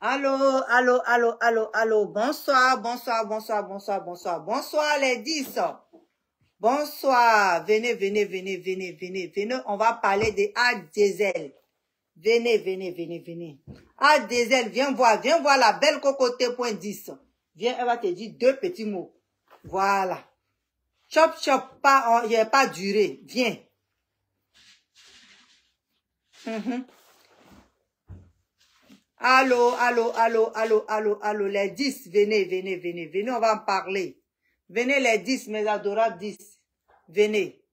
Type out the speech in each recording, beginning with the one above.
Allô, allô, allô, allô, allô. Bonsoir, bonsoir, bonsoir, bonsoir, bonsoir. Bonsoir les 10. Bonsoir. Venez, venez, venez, venez, venez, venez. On va parler de A-Diesel. Venez, venez, venez, venez. A-Diesel, viens voir la belle cocoté point 10. Viens, elle va te dire deux petits mots. Voilà. Chop, chop, pas, il n'a pas duré. Viens. Allô, allô, allô, allô, allô, allô, les 10, venez, venez, venez, venez, on va en parler. Venez les 10, mes adorables 10, venez.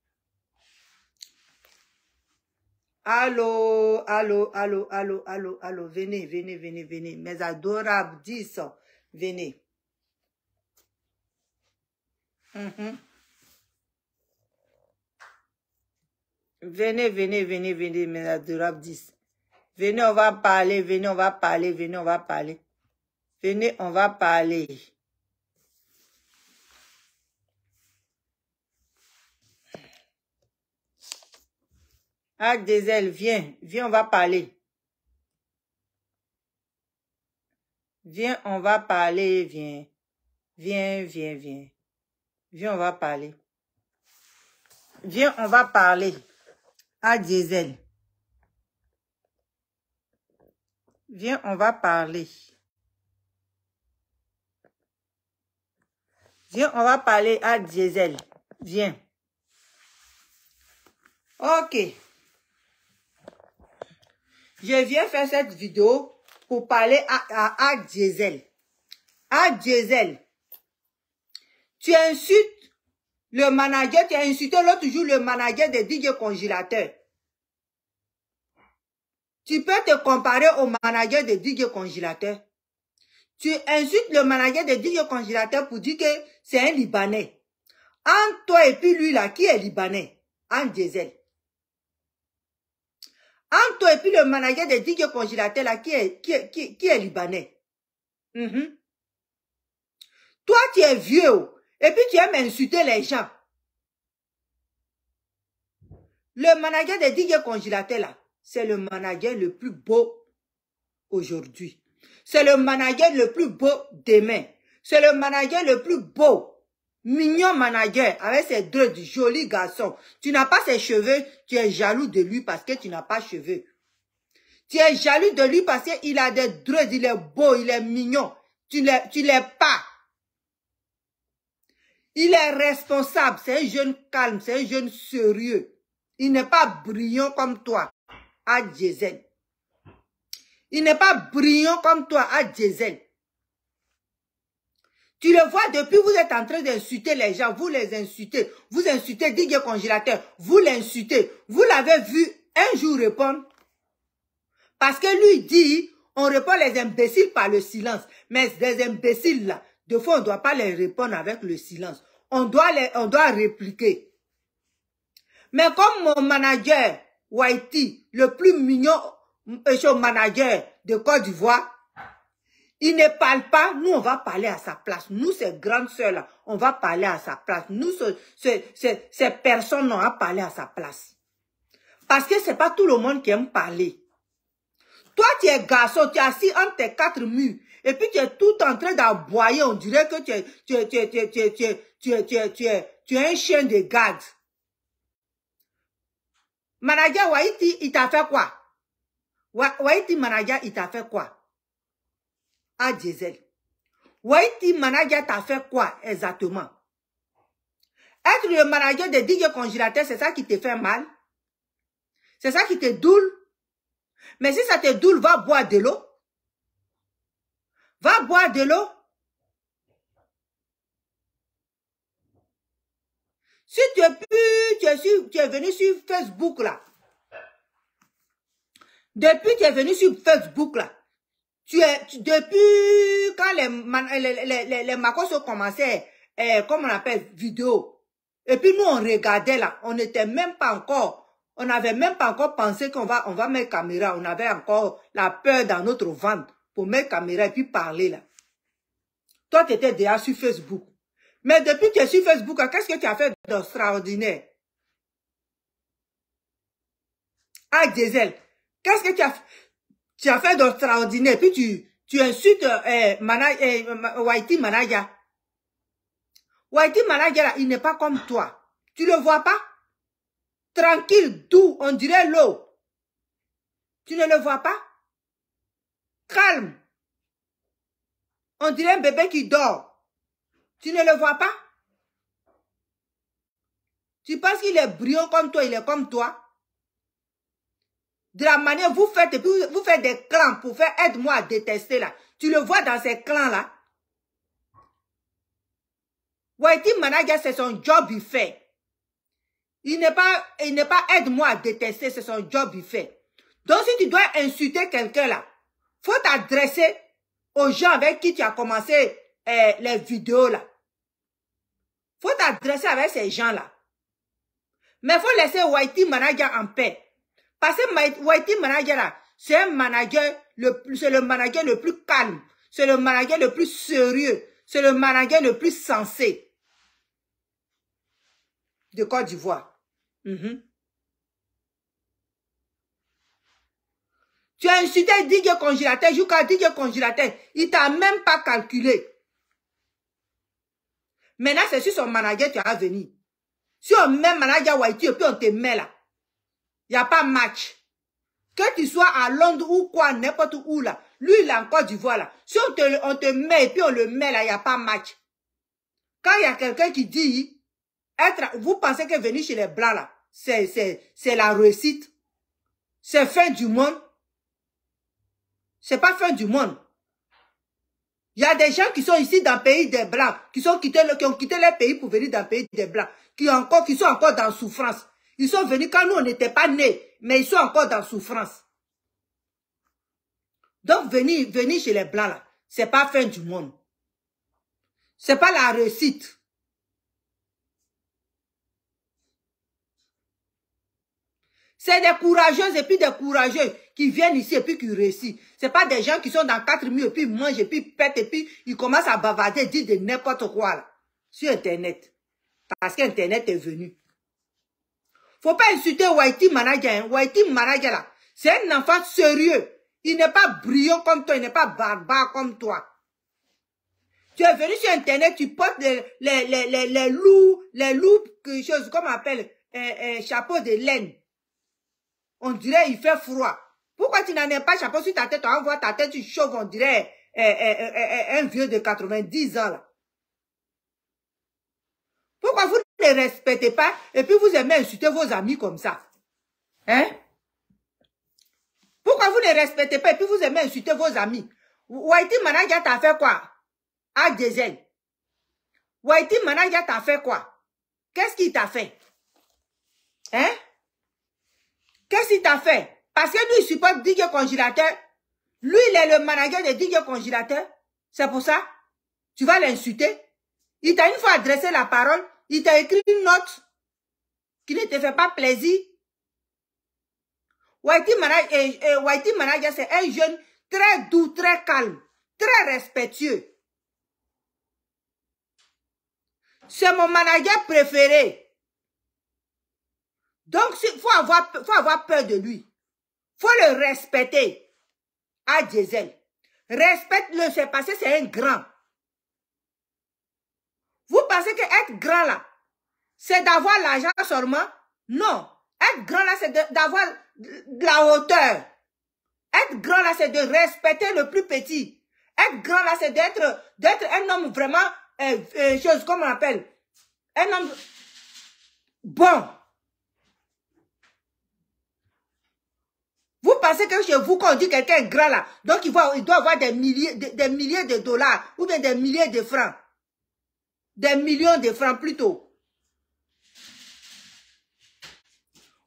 Allô, allô, allô, allô, allô, allô, venez, venez, venez, venez, mes adorables 10, venez. Venez, venez, venez, venez, mes adorables 10. Venez, on va parler, venez, on va parler, venez, on va parler. Venez, on va parler. A-Diesel, viens, viens, on va parler. Viens, on va parler, viens. Viens, viens, viens. Viens, on va parler. Viens, on va parler. A-Diesel. Viens, on va parler. Viens, on va parler à Diesel. Viens. Ok. Je viens faire cette vidéo pour parler à Diesel. À Diesel. Tu insultes le manager, tu as insulté l'autre jour le manager de DJ Congélateur. Tu peux te comparer au manager de DJ Congélateur. Tu insultes le manager de DJ Congélateur pour dire que c'est un Libanais. Entre toi et puis lui là, qui est Libanais? En Diesel. Entre toi et puis le manager de DJ Congélateur là, qui est Libanais? Toi, tu es vieux et puis tu aimes insulter les gens. Le manager de DJ Congélateur là, c'est le manager le plus beau aujourd'hui. C'est le manager le plus beau demain. C'est le manager le plus beau. Mignon manager avec ses dreads, joli garçon. Tu n'as pas ses cheveux, tu es jaloux de lui parce que tu n'as pas cheveux. Tu es jaloux de lui parce qu'il a des dreads, il est beau, il est mignon. Tu l'es pas. Il est responsable, c'est un jeune calme, c'est un jeune sérieux. Il n'est pas brillant comme toi, à Diesel. Il n'est pas brillant comme toi, à Diesel. Tu le vois depuis, vous êtes en train d'insulter les gens, vous les insultez. Vous insultez DJ Congélateur, vous l'insultez. Vous l'avez vu un jour répondre. Parce que lui dit, on répond les imbéciles par le silence. Mais des imbéciles là, de fois on ne doit pas les répondre avec le silence. On doit répliquer. Mais comme mon manager, Whitey, le plus mignon manager de Côte d'Ivoire, il ne parle pas, nous on va parler à sa place. Nous, ces grandes sœurs là, on va parler à sa place. Nous, ces personnes, on va parler à sa place. Parce que c'est pas tout le monde qui aime parler. Toi, tu es garçon, tu es assis entre tes quatre murs. Et puis tu es tout en train d'aboyer. On dirait que tu es un chien de garde. Manager Whitey, il t'a fait quoi? Whitey manager, il t'a fait quoi? À Diesel. Whitey manager t'a fait quoi exactement? Être le manager de DJ Congélateur, c'est ça qui te fait mal? C'est ça qui te doule? Mais si ça te doule, va boire de l'eau. Va boire de l'eau. Si tu es venu sur Facebook là. Depuis tu es venu sur Facebook là. Depuis quand les macos ont commencé, comme on appelle, vidéo. Et puis nous on regardait là. On n'était même pas encore, on n'avait même pas encore pensé qu'on va mettre caméra. On avait encore la peur dans notre ventre pour mettre caméra et puis parler là. Toi tu étais déjà sur Facebook. Mais depuis que tu es sur Facebook, qu'est-ce que tu as fait d'extraordinaire? Ah, Diesel, qu'est-ce que tu as fait d'extraordinaire? Puis tu insultes Whitey Manaja. Whitey Manaja, il n'est pas comme toi. Tu le vois pas? Tranquille, doux, on dirait l'eau. Tu ne le vois pas? Calme. On dirait un bébé qui dort. Tu ne le vois pas? Tu penses qu'il est brillant comme toi, il est comme toi? De la manière vous faites, et puis vous faites des clans pour faire aide-moi à détester là. Tu le vois dans ces clans là? Whitey Manaja, c'est son job, il fait. Il n'est pas aide-moi à détester, c'est son job, il fait. Donc si tu dois insulter quelqu'un là, faut t'adresser aux gens avec qui tu as commencé les vidéos là. Faut t'adresser avec ces gens là. Mais faut laisser Whitey Manaja en paix. Parce que Whitey Manaja là, c'est un manager, c'est le manager le plus calme. C'est le manager le plus sérieux. C'est le manager le plus sensé de Côte d'Ivoire. Tu as insulté DJ Congélateur, jusqu'à DJ Congélateur. Il t'a même pas calculé. Maintenant, c'est sur son manager que tu as venu. Si on met manager Whitey et puis on te met là, il n'y a pas match. Que tu sois à Londres ou quoi, n'importe où là, lui il est en Côte d'Ivoire là. Si on te met et puis on le met là, il n'y a pas match. Quand il y a quelqu'un qui dit, vous pensez que venir chez les Blancs là, c'est la réussite. C'est fin du monde. C'est pas fin du monde. Il y a des gens qui sont ici dans le pays des Blancs, qui ont quitté leur pays pour venir dans le pays des Blancs, qui sont encore dans souffrance. Ils sont venus quand nous, on n'était pas nés, mais ils sont encore dans souffrance. Donc, venir chez les Blancs, là, c'est pas fin du monde. C'est pas la réussite. C'est des courageuses et puis des courageux qui viennent ici et puis qui réussissent. C'est pas des gens qui sont dans 4 murs et puis ils mangent et puis ils pètent et puis ils commencent à bavarder, dire de n'importe quoi là, sur Internet. Parce qu'Internet est venu. Faut pas insulter Whitey Manaja. Hein. Whitey Manaja là, c'est un enfant sérieux. Il n'est pas brillant comme toi, il n'est pas barbare comme toi. Tu es venu sur Internet, tu portes les loups, quelque chose, comment on appelle, chapeau de laine. On dirait il fait froid. Pourquoi tu n'en as pas chapeau sur ta tête? On voit ta tête, tu chauffes, on dirait un vieux de 90 ans là. Pourquoi vous ne les respectez pas et puis vous aimez insulter vos amis comme ça? Hein? Pourquoi vous ne respectez pas et puis vous aimez insulter vos amis? Whitey Manaja t'a fait quoi? À Diesel. Whitey Manaja t'a fait quoi? Qu'est-ce qu'il t'a fait? Hein? Qu'est-ce qu'il t'a fait? Parce que lui, il supporte DJ Congélateur. Lui, il est le manager de DJ Congélateur. C'est pour ça? Tu vas l'insulter? Il t'a une fois adressé la parole. Il t'a écrit une note qui ne te fait pas plaisir. Whitey Manaja, c'est un jeune très doux, très calme, très respectueux. C'est mon manager préféré. Donc, il faut avoir peur de lui. Il faut le respecter. À Diesel. Respecte-le, c'est parce que c'est un grand. Vous pensez que être grand là, c'est d'avoir l'argent seulement? Non. Être grand là, c'est d'avoir de la hauteur. Être grand là, c'est de respecter le plus petit. Être grand là, c'est d'être un homme vraiment, chose, comment on appelle? Un homme bon. Vous pensez que chez vous, quand on dit quelqu'un est grand là, donc il doit avoir des milliers de dollars ou bien des milliers de francs. Des millions de francs plutôt.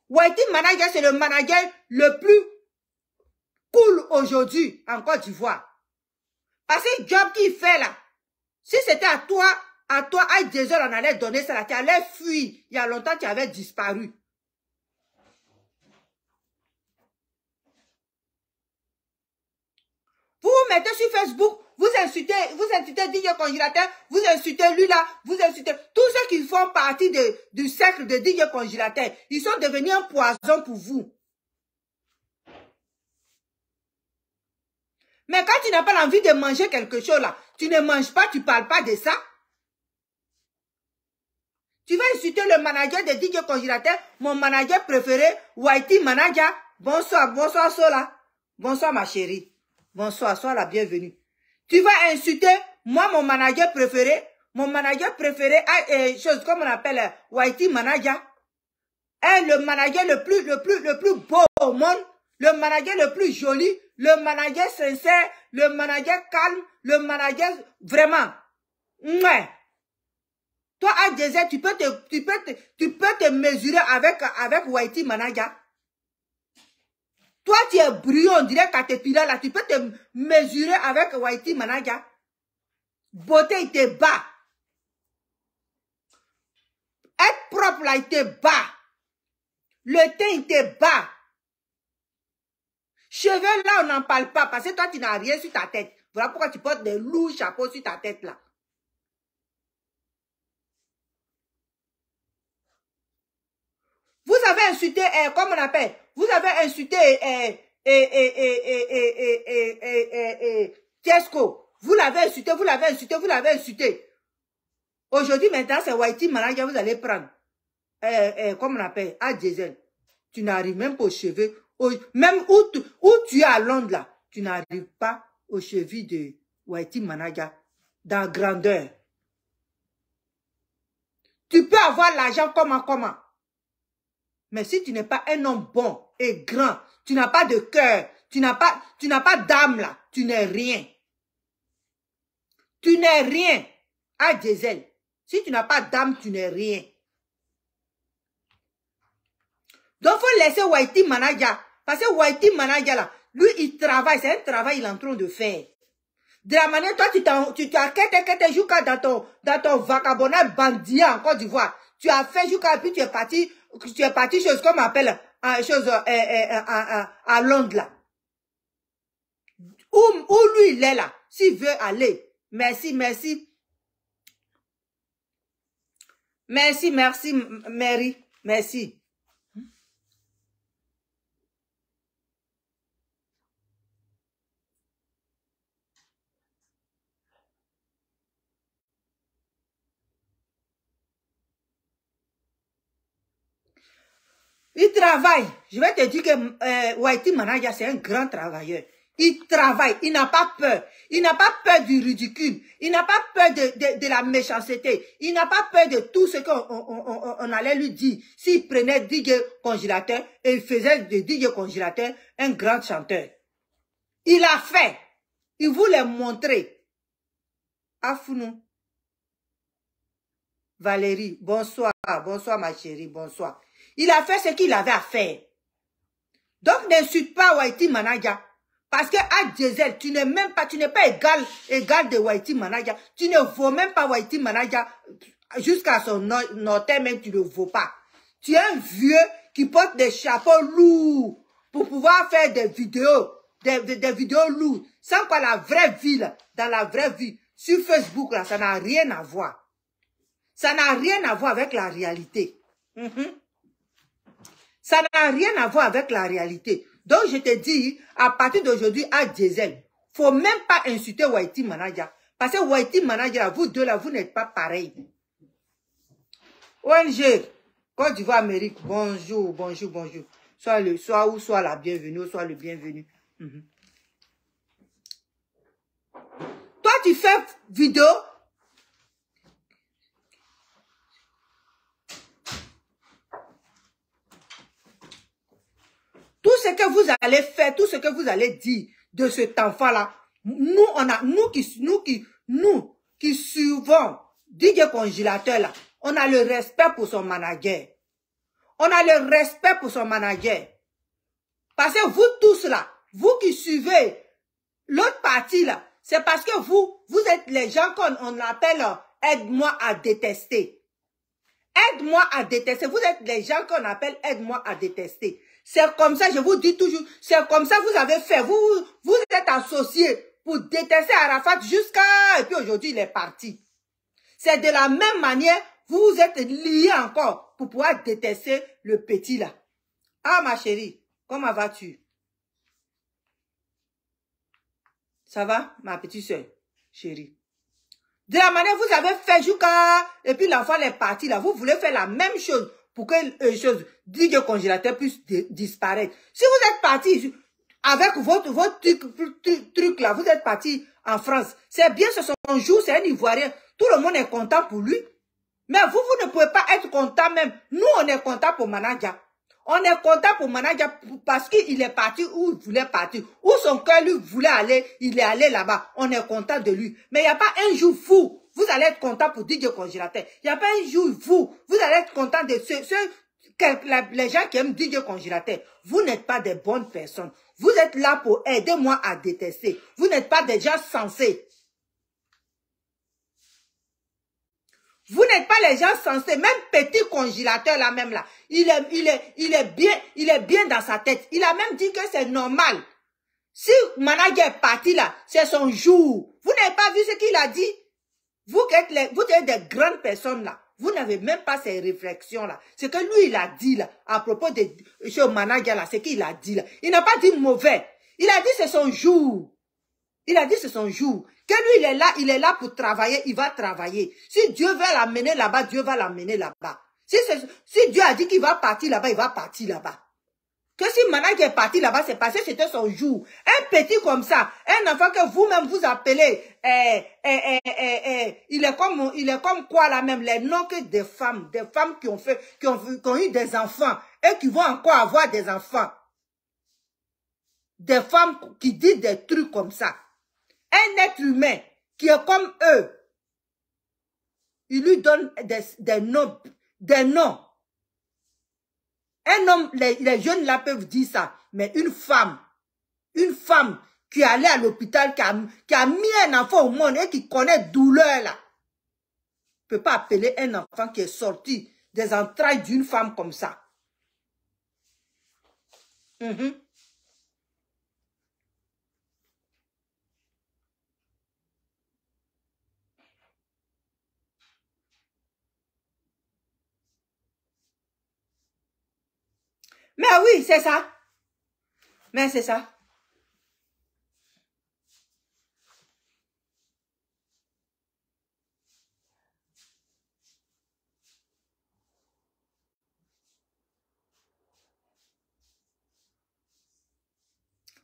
Whitey Manaja, c'est le manager le plus cool aujourd'hui en Côte d'Ivoire. Parce que le job qu'il fait là, si c'était à toi, à Diesel, on allait donner ça là, tu allais fuir. Il y a longtemps, tu avais disparu. Vous vous mettez sur Facebook, vous insultez DJ Congélateur, vous insultez lui là, vous insultez tous ceux qui font partie du cercle de DJ Congélateur. Ils sont devenus un poison pour vous. Mais quand tu n'as pas envie de manger quelque chose là, tu ne manges pas, tu ne parles pas de ça. Tu vas insulter le manager de DJ Congélateur, mon manager préféré, Whitey Manager. Bonsoir, bonsoir Sola. Bonsoir ma chérie. Bonsoir, sois la bienvenue. Tu vas insulter, moi mon manager préféré chose comme on appelle Whitey Manager. Est le manager le plus beau au monde, le manager le plus joli, le manager sincère, le manager calme, le manager vraiment. Ouais. Toi, à Diesel, tu peux te mesurer avec Whitey Manager. Toi, tu es brillant, on dirait Caterpillar, là. Tu peux te mesurer avec Whitey Manager. Beauté, il te bat. Être propre, là, il te bat. Le teint, il te bat. Cheveux, là, on n'en parle pas, parce que toi, tu n'as rien sur ta tête. Voilà pourquoi tu portes des lourds chapeaux sur ta tête, là. Vous avez insulté, comment on appelle? Vous avez insulté Tesco. Vous l'avez insulté, vous l'avez insulté, vous l'avez insulté. Aujourd'hui, maintenant, c'est Whitey Manager, vous allez prendre. Comment on appelle? À Diesel. Tu n'arrives même pas aux cheveux. Même où tu es à Londres, là, tu n'arrives pas aux chevilles de Whitey Manager. Dans grandeur. Tu peux avoir l'argent comment. Mais si tu n'es pas un homme bon et grand, tu n'as pas de cœur, tu n'as pas d'âme là, tu n'es rien. Tu n'es rien. À Diesel. Si tu n'as pas d'âme, tu n'es rien. Donc, il faut laisser Whitey Manager. Parce que Whitey Manager là, lui, il travaille. C'est un travail qu'il est en train de faire. De la manière, toi, tu as quitté jusqu'à dans ton vagabondage bandit en Côte d'Ivoire. Tu as fait jusqu'à, puis tu es parti, chose comme on appelle, chose, à Londres, là. Où lui, il est là. S'il veut aller. Merci, Mary. Merci. Il travaille. Je vais te dire que Whitey Manager, c'est un grand travailleur. Il travaille. Il n'a pas peur. Il n'a pas peur du ridicule. Il n'a pas peur de la méchanceté. Il n'a pas peur de tout ce qu'on allait lui dire. S'il prenait DJ Congélateur et il faisait de DJ Congélateur un grand chanteur. Il a fait. Il voulait montrer. Afounou. Valérie, bonsoir. Bonsoir ma chérie, bonsoir. Il a fait ce qu'il avait à faire. Donc, n'insulte pas Whitey Manager. Parce que à Diesel, tu n'es pas égal de Whitey Manager. Tu ne vaux même pas Whitey Manager. Jusqu'à son notaire même, tu ne le vaux pas. Tu es un vieux qui porte des chapeaux lourds pour pouvoir faire des vidéos. Des vidéos lourdes. Sans quoi la vraie vie, là, dans la vraie vie, sur Facebook, là, ça n'a rien à voir. Ça n'a rien à voir avec la réalité. Ça n'a rien à voir avec la réalité. Donc, je te dis, à partir d'aujourd'hui, à Diesel, faut même pas insulter Whitey Manager. Parce que Whitey Manager, vous deux là, vous n'êtes pas pareils. ONG, Côte d'Ivoire, Amérique, bonjour. Soit la bienvenue, soit le bienvenu. Toi, tu fais vidéo. Tout ce que vous allez faire, tout ce que vous allez dire de cet enfant-là, nous qui suivons DJ Congélateur là, on a le respect pour son manager. On a le respect pour son manager. Parce que vous tous là, vous qui suivez l'autre partie là, c'est parce que vous êtes les gens qu'on appelle aide-moi à détester. Aide-moi à détester. Vous êtes les gens qu'on appelle aide-moi à détester. C'est comme ça, je vous dis toujours, c'est comme ça que vous avez fait. Vous êtes associés pour détester Arafat jusqu'à... Et puis aujourd'hui, il est parti. C'est de la même manière, vous êtes liés encore pour pouvoir détester le petit là. Ah ma chérie, comment vas-tu? Ça va, ma petite soeur, chérie? De la manière vous avez fait jusqu'à... Et puis l'enfant est parti là. Vous voulez faire la même chose pour que DJ congélateur puisse disparaître. Si vous êtes parti avec votre truc là, vous êtes parti en France. C'est bien, c'est son jour, c'est un Ivoirien. Tout le monde est content pour lui. Mais vous ne pouvez pas être content même. Nous, on est content pour Manaja. On est content pour Manaja parce qu'il est parti où il voulait partir. Où son cœur lui voulait aller, il est allé là-bas. On est content de lui. Mais il n'y a pas un jour fou. Vous allez être content pour DJ Congélateur. Il n'y a pas un jour fou. Vous allez être content de les gens qui aiment DJ Congélateur. Vous n'êtes pas des bonnes personnes. Vous êtes là pour aider moi à détester. Vous n'êtes pas des gens sensés. Vous n'êtes pas les gens sensés. Même petit congélateur là même là. Il est bien dans sa tête. Il a même dit que c'est normal. Si Manager est parti là, c'est son jour. Vous n'avez pas vu ce qu'il a dit? Vous êtes des grandes personnes là. Vous n'avez même pas ces réflexions là. Ce que lui il a dit là, à propos de ce Manager là, ce qu'il a dit là. Il n'a pas dit mauvais. Il a dit c'est son jour. Il a dit c'est son jour. Que lui, il est là pour travailler, il va travailler. Si Dieu veut l'amener là-bas, Dieu va l'amener là-bas. Si Dieu a dit qu'il va partir là-bas, il va partir là-bas. Que si Manager est parti là-bas, c'est parce que c'était son jour. Un petit comme ça, un enfant que vous-même vous appelez, il est comme quoi là même, les noms que des femmes qui ont eu des enfants et qui vont encore avoir des enfants. Des femmes qui disent des trucs comme ça. Un être humain qui est comme eux, il lui donne des noms. Un homme, les jeunes là peuvent dire ça, mais une femme qui est allée à l'hôpital, qui a mis un enfant au monde et qui connaît douleur là, ne peut pas appeler un enfant qui est sorti des entrailles d'une femme comme ça. Mais oui, c'est ça. Mais c'est ça.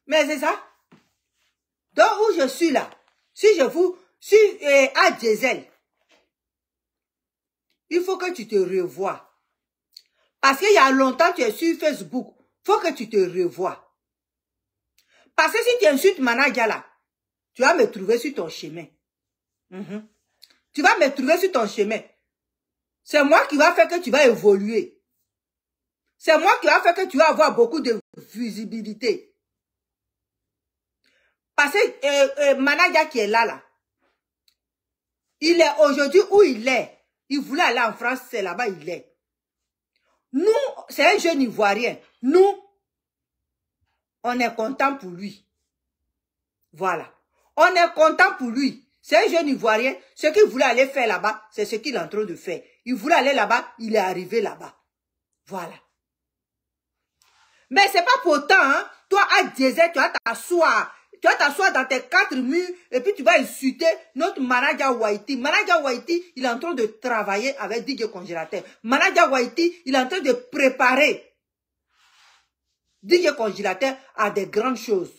Mais c'est ça. Donc où je suis là, si à Diesel, il faut que tu te revoies. Parce qu'il y a longtemps, tu es sur Facebook. Il faut que tu te revoies. Parce que si tu insultes Manager là, tu vas me trouver sur ton chemin. Tu vas me trouver sur ton chemin. C'est moi qui va faire que tu vas évoluer. C'est moi qui va faire que tu vas avoir beaucoup de visibilité. Parce que Manager qui est là, il est aujourd'hui où il est. Il voulait aller en France, c'est là-bas il est. Nous, c'est un jeune Ivoirien. Nous, on est content pour lui. Voilà. On est content pour lui. C'est un jeune Ivoirien. Ce qu'il voulait aller faire là-bas, c'est ce qu'il est en train de faire. Il voulait aller là-bas, il est arrivé là-bas. Voilà. Mais c'est pas pour autant, hein. Toi, à Diesel, tu vas t'asseoir. Tu vas t'asseoir dans tes 4 murs et puis tu vas insulter notre Manager Waiti. Manager Waiti, il est en train de travailler avec DJ Congélateur. Manager Waiti, il est en train de préparer DJ Congélateur à des grandes choses.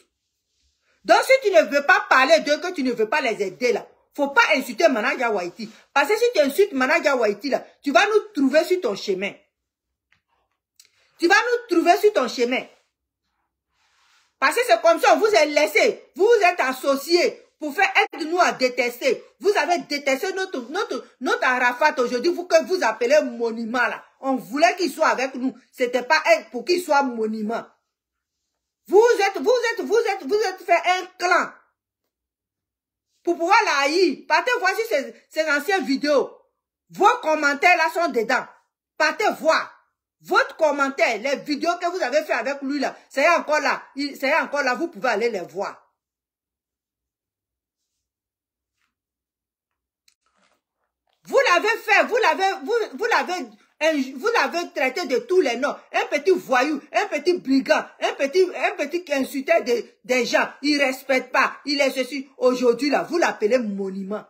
Donc, si tu ne veux pas parler d'eux, que tu ne veux pas les aider là, faut pas insulter Manager Waiti. Parce que si tu insultes Manager Waiti là, tu vas nous trouver sur ton chemin. Tu vas nous trouver sur ton chemin. Parce que c'est comme ça, on vous a laissé, vous vous êtes associés pour faire aide-nous à détester. Vous avez détesté notre Arafat aujourd'hui, vous que vous appelez monument là. On voulait qu'il soit avec nous. C'était pas pour qu'il soit monument. Vous êtes fait un clan. Pour pouvoir la haïr. Partez voir sur ces anciennes vidéos. Vos commentaires là sont dedans. Partez voir. Votre commentaire, les vidéos que vous avez fait avec lui là, c'est encore là. C'est encore là, vous pouvez aller les voir. Vous l'avez fait, vous l'avez vous l'avez traité de tous les noms. Un petit voyou, un petit brigand, un petit qui insultait des gens. Il ne respecte pas. Il est ceci. Aujourd'hui, là, vous l'appelez monument.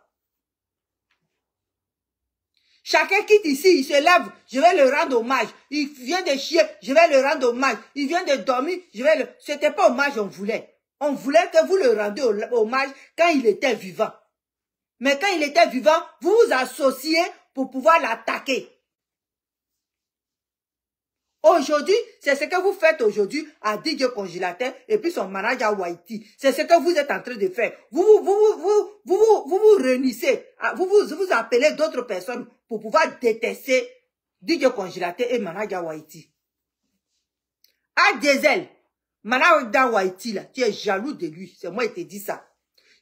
Chacun quitte ici, il se lève, je vais le rendre hommage. Il vient de chier, je vais le rendre hommage. Il vient de dormir, je vais le... C'était pas hommage, on voulait. On voulait que vous le rendiez hommage quand il était vivant. Mais quand il était vivant, vous vous associez pour pouvoir l'attaquer. Aujourd'hui, c'est ce que vous faites aujourd'hui à DJ Congélateur et puis son manager Whitey. C'est ce que vous êtes en train de faire. Vous réunissez, vous appelez d'autres personnes pour pouvoir détester DJ Congélateur et manager Whitey. À Diesel, manager Whitey, là, tu es jaloux de lui. C'est moi qui te dis ça.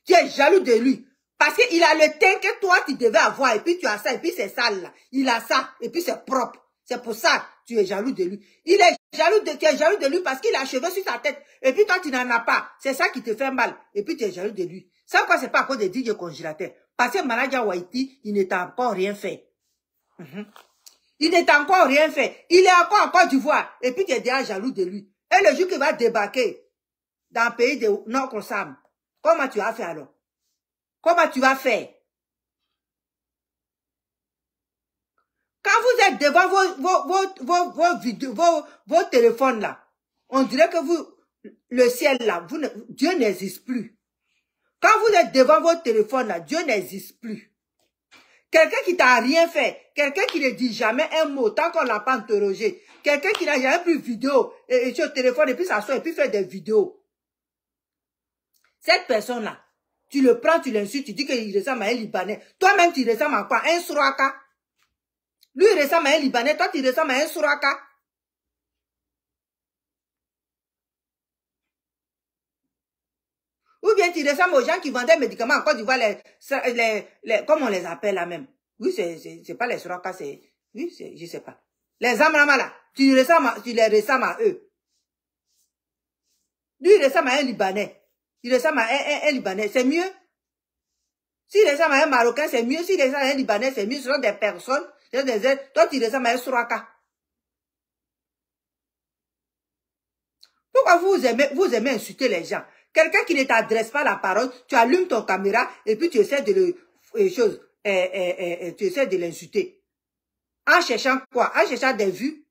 Tu es jaloux de lui. Parce qu'il a le teint que toi, tu devais avoir. Et puis tu as ça, et puis c'est sale là. Il a ça, et puis c'est propre. C'est pour ça que tu es jaloux de lui. Tu es jaloux de lui parce qu'il a cheveux sur sa tête. Et puis toi, tu n'en as pas. C'est ça qui te fait mal. Et puis tu es jaloux de lui. Ça quoi, c'est pas à cause de DJ Congélateur. Parce que manager Whitey, il n'est encore rien fait. Il n'est encore rien fait. Il est encore en Côte d'Ivoire. Et puis tu es déjà jaloux de lui. Et le jour qu'il va débarquer dans le pays de Nord-Sam, comment tu vas faire alors? Comment tu vas faire? Quand vous êtes devant vos téléphones là, on dirait que le ciel là, Dieu n'existe plus. Quand vous êtes devant votre téléphone là, Dieu n'existe plus. Quelqu'un qui t'a rien fait, quelqu'un qui ne dit jamais un mot tant qu'on l'a pas interrogé, quelqu'un qui n'a jamais pris vidéo et sur le téléphone et puis s'assoit et puis fait des vidéos. Cette personne là, tu le prends, tu l'insultes, tu dis qu'il ressemble à un Libanais. Toi-même, tu ressembles à quoi? Un Souraka. Lui, il ressemble à un Libanais. Toi, tu ressembles à un Souraka. Ou bien tu ressembles aux gens qui vendaient des médicaments en Côte d'Ivoire, comment on les appelle là même? Oui, c'est pas les Souraka, c'est... Oui, je sais pas. Les Amrama là, tu les ressembles à eux. Lui, il ressemble à un Libanais. Il ressemble à un Libanais, c'est mieux. S'il ressemble à un Marocain, c'est mieux. S'il ressemble à un Libanais, c'est mieux. Ce sont des personnes, toi, tu ressembles à un Souraka. Pourquoi vous aimez insulter les gens? Quelqu'un qui ne t'adresse pas la parole, tu allumes ton caméra et puis tu essaies de tu essaies de l'insulter. En cherchant quoi? En cherchant des vues.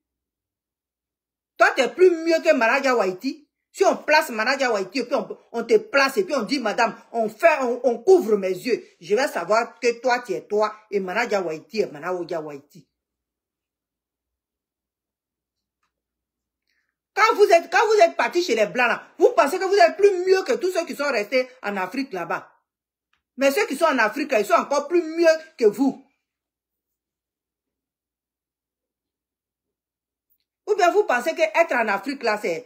Toi, tu es plus mieux que manager Whitey. Si on place manager Whitey, et puis on te place, et puis on dit, madame, on couvre mes yeux. Je vais savoir que toi, tu es toi, et manager Whitey est manager Whitey. Quand vous êtes parti chez les Blancs, là, vous pensez que vous êtes plus mieux que tous ceux qui sont restés en Afrique là-bas. Mais ceux qui sont en Afrique, ils sont encore plus mieux que vous. Ou bien vous pensez qu'être en Afrique là, c'est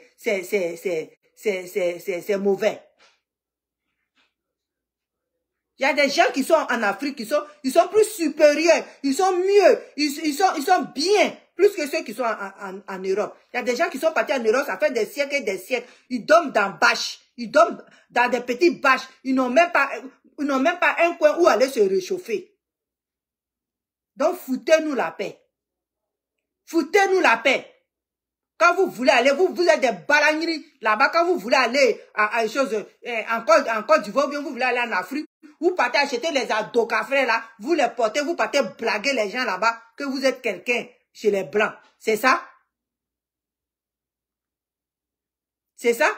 mauvais. Il y a des gens qui sont en Afrique, ils sont plus supérieurs, ils sont mieux, ils sont bien, plus que ceux qui sont en Europe. Il y a des gens qui sont partis en Europe, ça fait des siècles et des siècles. Ils dorment dans bâches, ils dorment dans des petites bâches. Ils n'ont même pas un coin où aller se réchauffer. Donc foutez-nous la paix. Foutez-nous la paix. Quand vous voulez aller, vous êtes des balagneries là-bas. Quand vous voulez aller à une chose, en Côte d'Ivoire, bien vous voulez aller en Afrique, vous partez acheter les adocafrés là, vous les portez, vous partez blaguer les gens là-bas, que vous êtes quelqu'un chez les Blancs. C'est ça? C'est ça?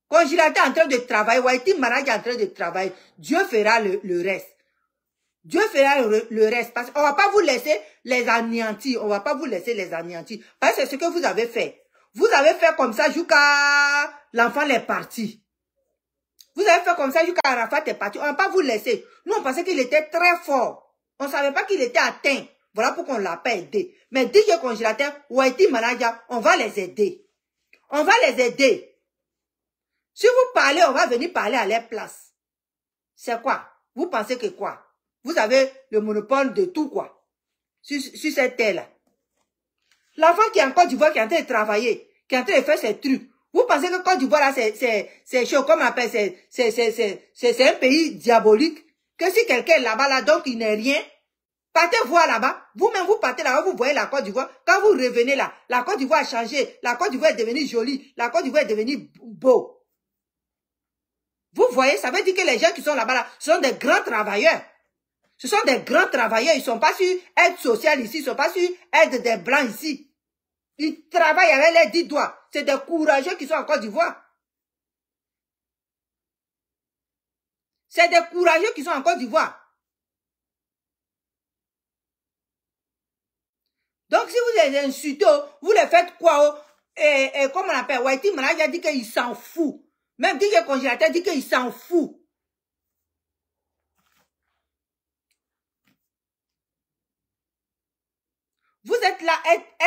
Congélateur en train de travailler, Whitey Manager en train de travailler, Dieu fera le reste. Dieu fera le reste. Parce qu'on ne va pas vous laisser les anéantir. On ne va pas vous laisser les anéantir. Parce que c'est ce que vous avez fait. Vous avez fait comme ça jusqu'à l'enfant est parti. Vous avez fait comme ça jusqu'à Arafat est parti. On ne va pas vous laisser. Nous, on pensait qu'il était très fort. On ne savait pas qu'il était atteint. Voilà pourquoi on ne l'a pas aidé. Mais DJ Congélateur, Whitey Manager, on va les aider. On va les aider. Si vous parlez, on va venir parler à leur place. C'est quoi? Vous pensez que quoi? Vous avez le monopole de tout, quoi. Sur cette terre-là. L'enfant qui est en Côte d'Ivoire, qui est en train de travailler, qui est en train de faire ses trucs. Vous pensez que Côte d'Ivoire, là, c'est chaud, comme on appelle, c'est un pays diabolique. que si quelqu'un est là-bas, là, donc il n'est rien, partez voir là-bas. Vous-même, vous partez là-bas, vous voyez la Côte d'Ivoire. Quand vous revenez là, la Côte d'Ivoire a changé. La Côte d'Ivoire est devenue jolie. La Côte d'Ivoire est devenue beau. Vous voyez, ça veut dire que les gens qui sont là-bas, là, ce sont des grands travailleurs. Ce sont des grands travailleurs. Ils ne sont pas sur aide sociale ici. Ils ne sont pas sur aide des Blancs ici. Ils travaillent avec les 10 doigts. C'est des courageux qui sont en Côte d'Ivoire. C'est des courageux qui sont en Côte d'Ivoire. Donc, si vous les insultez, vous les faites quoi? Comment on appelle? Whitey Malage a dit qu'il s'en fout. Même DJ Congélateur dit qu'il s'en fout. Vous êtes là,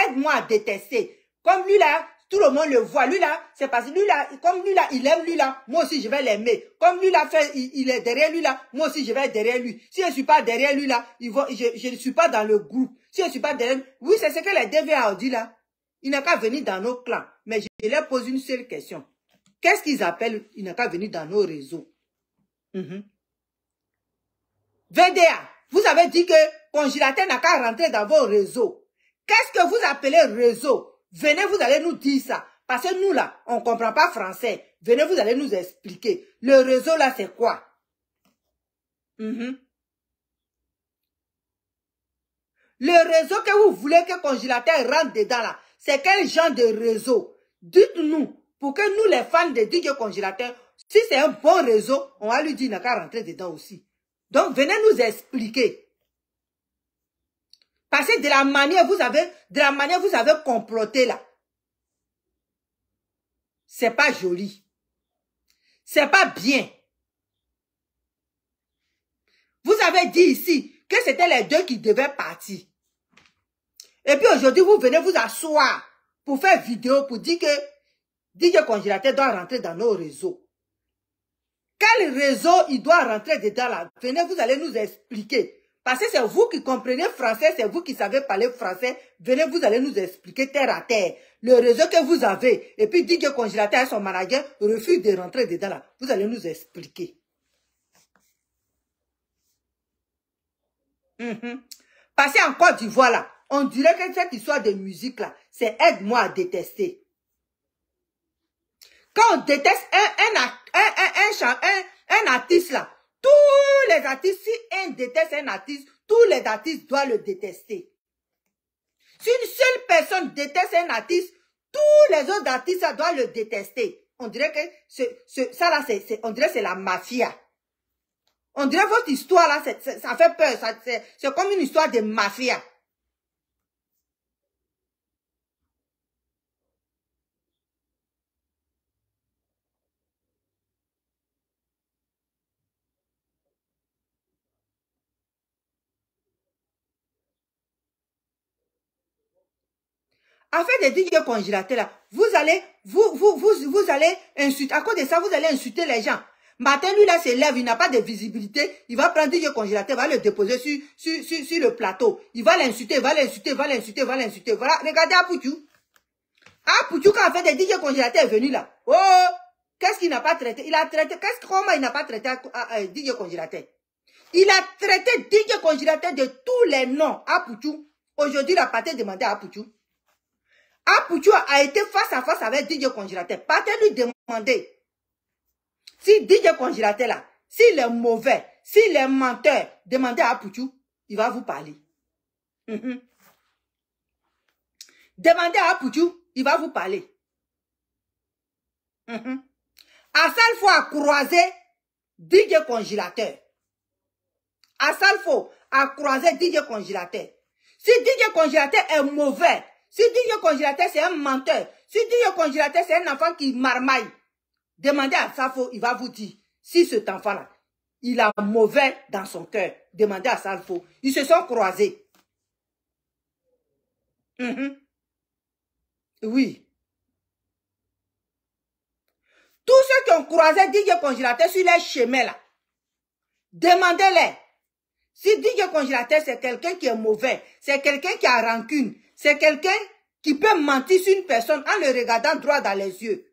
aide-moi à détester. Comme lui là, tout le monde le voit. Lui là, c'est parce que lui là, comme lui là, il aime lui là, moi aussi je vais l'aimer. Comme lui là, il est derrière lui là, moi aussi je vais être derrière lui. Si je ne suis pas derrière lui là, je ne suis pas dans le groupe. Si je ne suis pas derrière lui, oui, c'est ce que les DVA ont dit là. Il n'a qu'à venir dans nos clans. Mais je leur pose une seule question. Qu'est-ce qu'ils appellent, il n'a qu'à venir dans nos réseaux? VDA, vous avez dit que Congélateur n'a qu'à rentrer dans vos réseaux. Qu'est-ce que vous appelez réseau? Venez, vous allez nous dire ça. Parce que nous, là, on ne comprend pas français. Venez, vous allez nous expliquer. Le réseau, là, c'est quoi? Le réseau que vous voulez que Congélateur rentre dedans, là, c'est quel genre de réseau? Dites-nous, pour que nous, les fans de DJ Congélateur, si c'est un bon réseau, on va lui dire qu'il n'a qu'à rentrer dedans aussi. Donc, venez nous expliquer. Parce que de la manière vous avez comploté là. C'est pas joli. C'est pas bien. Vous avez dit ici que c'était les deux qui devaient partir. Et puis aujourd'hui, vous venez vous asseoir pour faire vidéo pour dire que DJ Congélateur doit rentrer dans nos réseaux. Quel réseau il doit rentrer dedans là? Venez, vous allez nous expliquer. Parce que c'est vous qui comprenez français, c'est vous qui savez parler français. Venez, vous allez nous expliquer terre à terre. Le réseau que vous avez. Et puis, dit que Congélateur et son manager refusent de rentrer dedans là. Vous allez nous expliquer. Parce qu'en Côte d'Ivoire là, on dirait que cette histoire de musique là, c'est aide-moi à détester. Quand on déteste un artiste là, tous les artistes, si un déteste un artiste, tous les artistes doivent le détester. Si une seule personne déteste un artiste, tous les autres artistes doivent le détester. On dirait que ça là, on dirait que c'est la mafia. On dirait votre histoire là, ça fait peur. C'est comme une histoire de mafia. Afin de dire que Congélateur là, vous allez insulter. À cause de ça, vous allez insulter les gens. Matin, lui là se lève, il n'a pas de visibilité. Il va prendre DJ Congélateur, va le déposer sur le plateau. Il va l'insulter, va l'insulter. Voilà, regardez Apoutou. Apoutou, quand en fait de DJ Congélateur est venu là. Oh, qu'est-ce qu'il n'a pas traité? Il a traité, comment il n'a pas traité DJ Congélateur? Il a traité DJ Congélateur de tous les noms. Apoutou. Aujourd'hui, il a pas demandé à Apoutou. Apoutou a été face à face avec DJ Congélateur. Partez lui demander. Si DJ Congélateur là, s'il est mauvais, s'il est menteur, demandez à Apoutou, il va vous parler. Demandez à Apoutou, il va vous parler. Asalfo a croisé DJ Congélateur. Asalfo a croisé DJ Congélateur. Si DJ Congélateur est mauvais, si DJ Congélateur c'est un menteur, si DJ Congélateur c'est un enfant qui marmaille, demandez à Asalfo, il va vous dire, si cet enfant-là, il a mauvais dans son cœur, demandez à Asalfo. Ils se sont croisés. Oui. Tous ceux qui ont croisé DJ Congélateur sur les chemins là, demandez-les. Si DJ Congélateur c'est quelqu'un qui est mauvais, c'est quelqu'un qui a rancune, c'est quelqu'un qui peut mentir sur une personne en le regardant droit dans les yeux.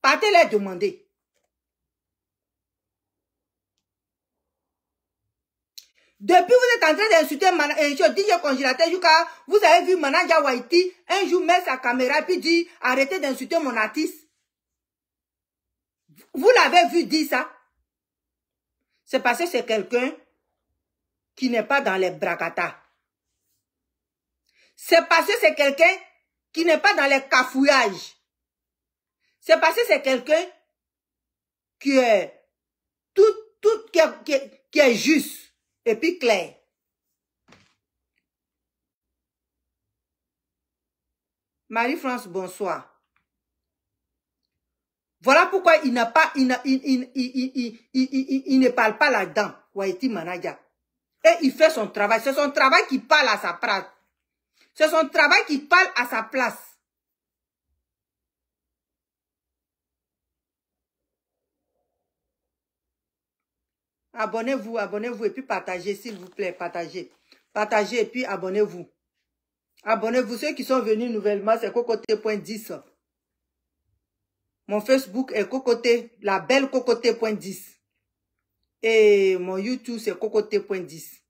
Partez les demander. Depuis, vous êtes en train d'insulter DJ Congélateur jusqu'à... Vous avez vu Manaja Waiti, un jour, met sa caméra puis dit, arrêtez d'insulter mon artiste. Vous l'avez vu dire ça? C'est parce que c'est quelqu'un qui n'est pas dans les bracata. C'est parce que c'est quelqu'un qui n'est pas dans les cafouillages. C'est parce que c'est quelqu'un qui est qui est juste et puis clair. Marie-France, bonsoir. Voilà pourquoi il n'a pas, il ne parle pas là-dedans, Waiti Manaja. Et il fait son travail. C'est son travail qui parle à sa place. C'est son travail qui parle à sa place. Abonnez-vous, abonnez-vous et puis partagez, s'il vous plaît, partagez. Partagez et puis abonnez-vous. Abonnez-vous. Ceux qui sont venus nouvellement, c'est cocoté.10. Mon Facebook est cocoté, la belle cocoté.10. Et mon YouTube, c'est cocoté.10.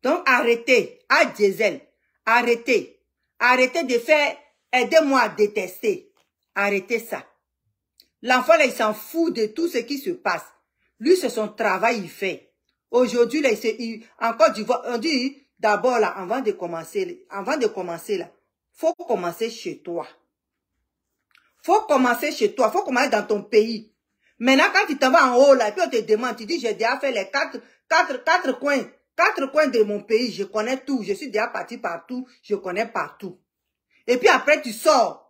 Donc, arrêtez, à Diesel, arrêtez. Arrêtez de faire, aidez-moi à détester. Arrêtez ça. L'enfant, là, il s'en fout de tout ce qui se passe. Lui, c'est son travail, il fait. Aujourd'hui, là, en Côte d'Ivoire, on dit, d'abord, là, avant de commencer, là, faut commencer chez toi. Faut commencer chez toi, faut commencer dans ton pays. Maintenant, quand tu t'en vas en haut, là, et puis on te demande, tu dis, j'ai déjà fait les quatre coins de mon pays, je connais tout, je suis déjà parti partout, je connais partout. Et puis après, tu sors.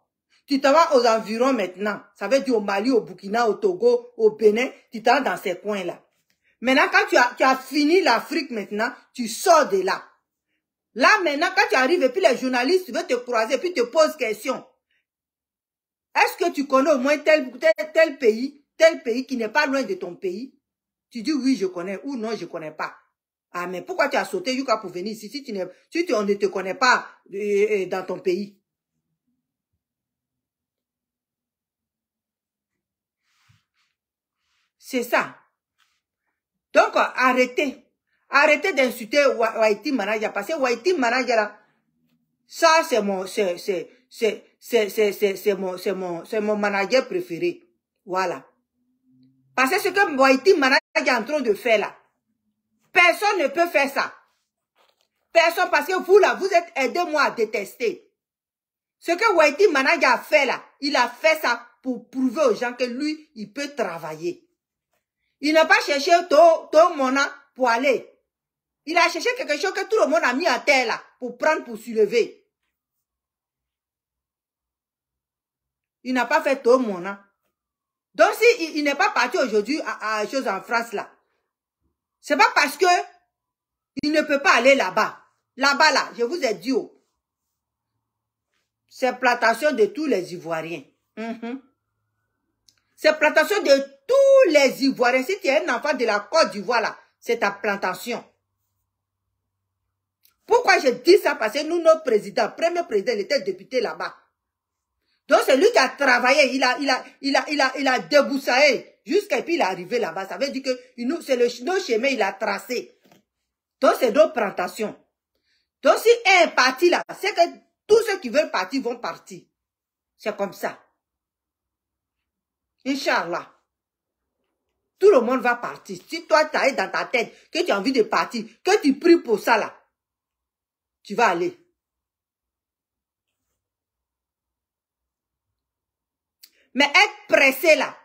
Tu t'en vas aux environs maintenant. Ça veut dire au Mali, au Burkina, au Togo, au Bénin. Tu t'en vas dans ces coins-là. Maintenant, quand tu as fini l'Afrique maintenant, tu sors de là. Là, maintenant, quand tu arrives et puis les journalistes veulent te croiser et puis te posent question. Est-ce que tu connais au moins tel pays qui n'est pas loin de ton pays? Tu dis oui, je connais ou non, je ne connais pas. Ah, mais pourquoi tu as sauté Yuka pour venir ici si on ne te connaît pas dans ton pays? C'est ça. Donc, arrêtez. Arrêtez d'insulter Waiti Manaja. Parce que Waiti Manaja, là, ça, c'est mon manager préféré. Voilà. Parce que ce que Waiti Manaja est en train de faire là, personne ne peut faire ça. Personne, parce que vous là, vous êtes aidez-moi à détester. Ce que Waiti Manaja a fait là, il a fait ça pour prouver aux gens que lui, il peut travailler. Il n'a pas cherché tout mona pour aller. Il a cherché quelque chose que tout le monde a mis à terre là, pour prendre, pour soulever. Il n'a pas fait tout mona. Donc si il n'est pas parti aujourd'hui à chose en France là, c'est pas parce que il ne peut pas aller là-bas. Là-bas là, je vous ai dit, c'est plantation de tous les Ivoiriens. C'est plantation de tous les Ivoiriens. Si tu es un enfant de la Côte d'Ivoire là, c'est ta plantation. Pourquoi je dis ça? Parce que nous, notre président, premier président, il était député là-bas. Donc c'est lui qui a travaillé, il a déboussaillé jusqu'à puis il est arrivé là-bas. Ça veut dire que c'est le chemin, il a tracé. Donc c'est d'autres plantations. Donc si un est parti là, c'est que tous ceux qui veulent partir vont partir. C'est comme ça. Inch'Allah. Tout le monde va partir. Si toi, tu as dans ta tête que tu as envie de partir, que tu pries pour ça là, tu vas aller. Mais être pressé là,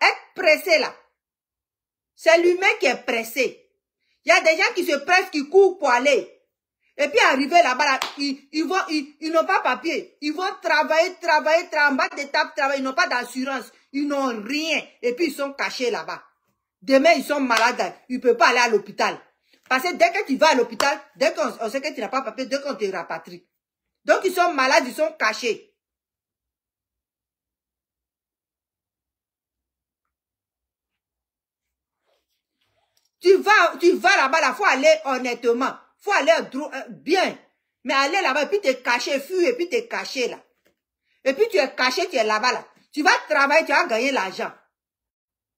c'est l'humain qui est pressé. Il y a des gens qui se pressent, qui courent pour aller. Et puis arriver là-bas, là, ils n'ont pas papier. Ils vont travailler, en bas de table, travailler. Ils n'ont pas d'assurance. Ils n'ont rien. Et puis ils sont cachés là-bas. Demain, ils sont malades. Ils ne peuvent pas aller à l'hôpital. Parce que dès que tu vas à l'hôpital, dès qu'on sait que tu n'as pas papier, dès qu'on te rapatrie. Donc ils sont malades, ils sont cachés. Tu vas là-bas, il faut aller honnêtement. Il faut aller bien. Mais aller là-bas, et puis te cacher, fuir, et puis te cacher là. Et puis tu es caché, tu es là-bas là. Tu vas travailler, tu vas gagner l'argent.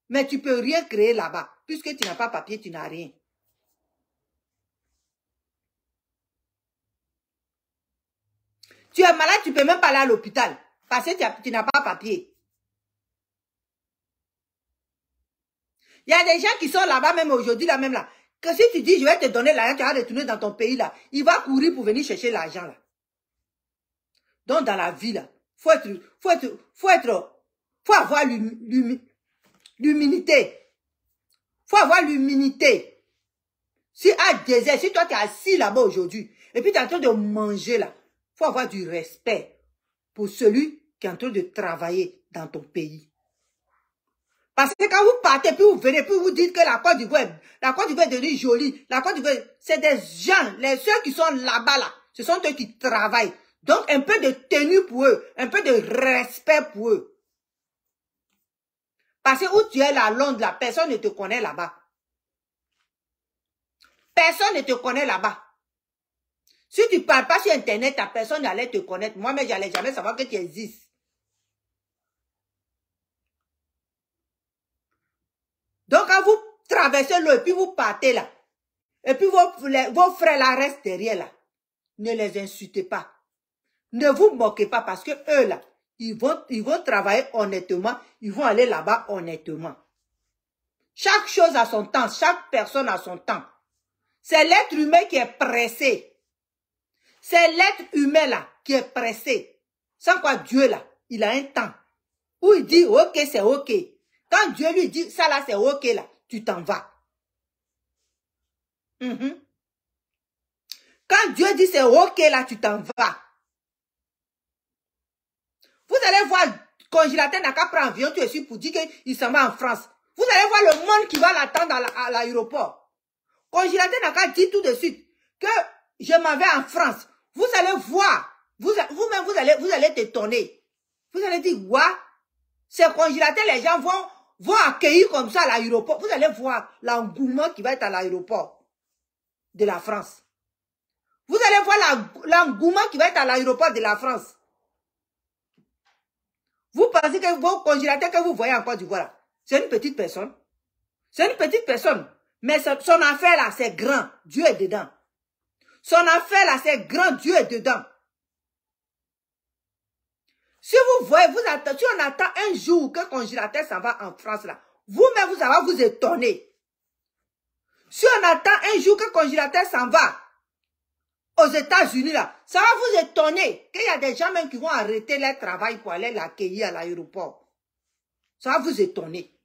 Mais tu ne peux rien créer là-bas. Puisque tu n'as pas papier, tu n'as rien. Tu es malade, tu ne peux même pas aller à l'hôpital. Parce que tu n'as pas papier. Il y a des gens qui sont là-bas, même aujourd'hui, là, même là. Que si tu dis, je vais te donner l'argent, tu vas retourner dans ton pays, là. Il va courir pour venir chercher l'argent, là. Donc, dans la vie, là, faut avoir l'humilité. Faut avoir l'humilité. Si à désert, si toi, tu es assis là-bas aujourd'hui, et puis tu es en train de manger, là, faut avoir du respect pour celui qui est en train de travailler dans ton pays. Parce que quand vous partez, puis vous venez, puis vous dites que la Côte d'Ivoire est devenue jolie. La Côte d'Ivoire, c'est des gens, ceux qui sont là-bas, là, ce sont eux qui travaillent. Donc, un peu de tenue pour eux, un peu de respect pour eux. Parce que où tu es là, Londres, la personne ne te connaît là-bas. Personne ne te connaît là-bas. Si tu ne parles pas sur Internet, ta personne n'allait te connaître. Moi, mais j'allais jamais savoir que tu existes. Donc, quand vous traversez l'eau et puis vous partez là, et puis vos frères là restent derrière là, ne les insultez pas. Ne vous moquez pas parce que eux là, ils vont travailler honnêtement, ils vont aller là-bas honnêtement. Chaque chose a son temps, chaque personne a son temps. C'est l'être humain qui est pressé. C'est l'être humain là qui est pressé. Sans quoi Dieu là, il a un temps où il dit ok, c'est ok. Quand Dieu lui dit ça là c'est ok là, tu t'en vas. Quand Dieu dit c'est ok là, tu t'en vas. Vous allez voir, congélateur n'a qu'à prendre avion, tu es sûr pour dire qu'il s'en va en France. Vous allez voir le monde qui va l'attendre à l'aéroport. Congélateur n'a qu'à dire tout de suite que je m'en vais en France. Vous allez voir, vous-même vous allez t'étonner. Vous allez dire, ouais, ces congélateurs, les gens vont accueillir comme ça à l'aéroport. Vous allez voir l'engouement qui va être à l'aéroport de la France. Vous allez voir l'engouement qui va être à l'aéroport de la France. Vous pensez que vos congélateurs que vous voyez en Côte d'Ivoire, c'est une petite personne. C'est une petite personne. Mais son affaire là, c'est grand. Dieu est dedans. Son affaire là, c'est grand. Dieu est dedans. Si vous voyez, si on attend un jour que le congélateur s'en va en France là, vous-même, ça va vous étonner. Si on attend un jour que le congélateur s'en va aux États-Unis là, ça va vous étonner qu'il y a des gens même qui vont arrêter leur travail pour aller l'accueillir à l'aéroport. Ça va vous étonner.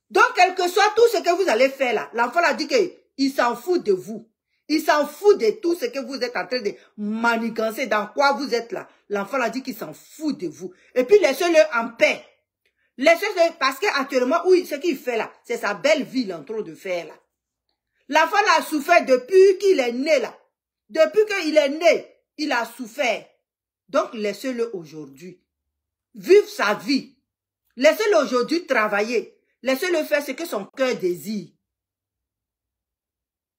Donc, quel que soit tout ce que vous allez faire là, l'enfant a dit qu'il s'en fout de vous. Il s'en fout de tout ce que vous êtes en train de manigancer, dans quoi vous êtes là. L'enfant a dit qu'il s'en fout de vous. Et puis, laissez-le en paix. Laissez-le, parce qu'actuellement, oui, ce qu'il fait là, c'est sa belle vie, il est en train de faire là. L'enfant a souffert depuis qu'il est né là. Depuis qu'il est né, il a souffert. Donc, laissez-le aujourd'hui vivre sa vie. Laissez-le aujourd'hui travailler. Laissez-le faire ce que son cœur désire.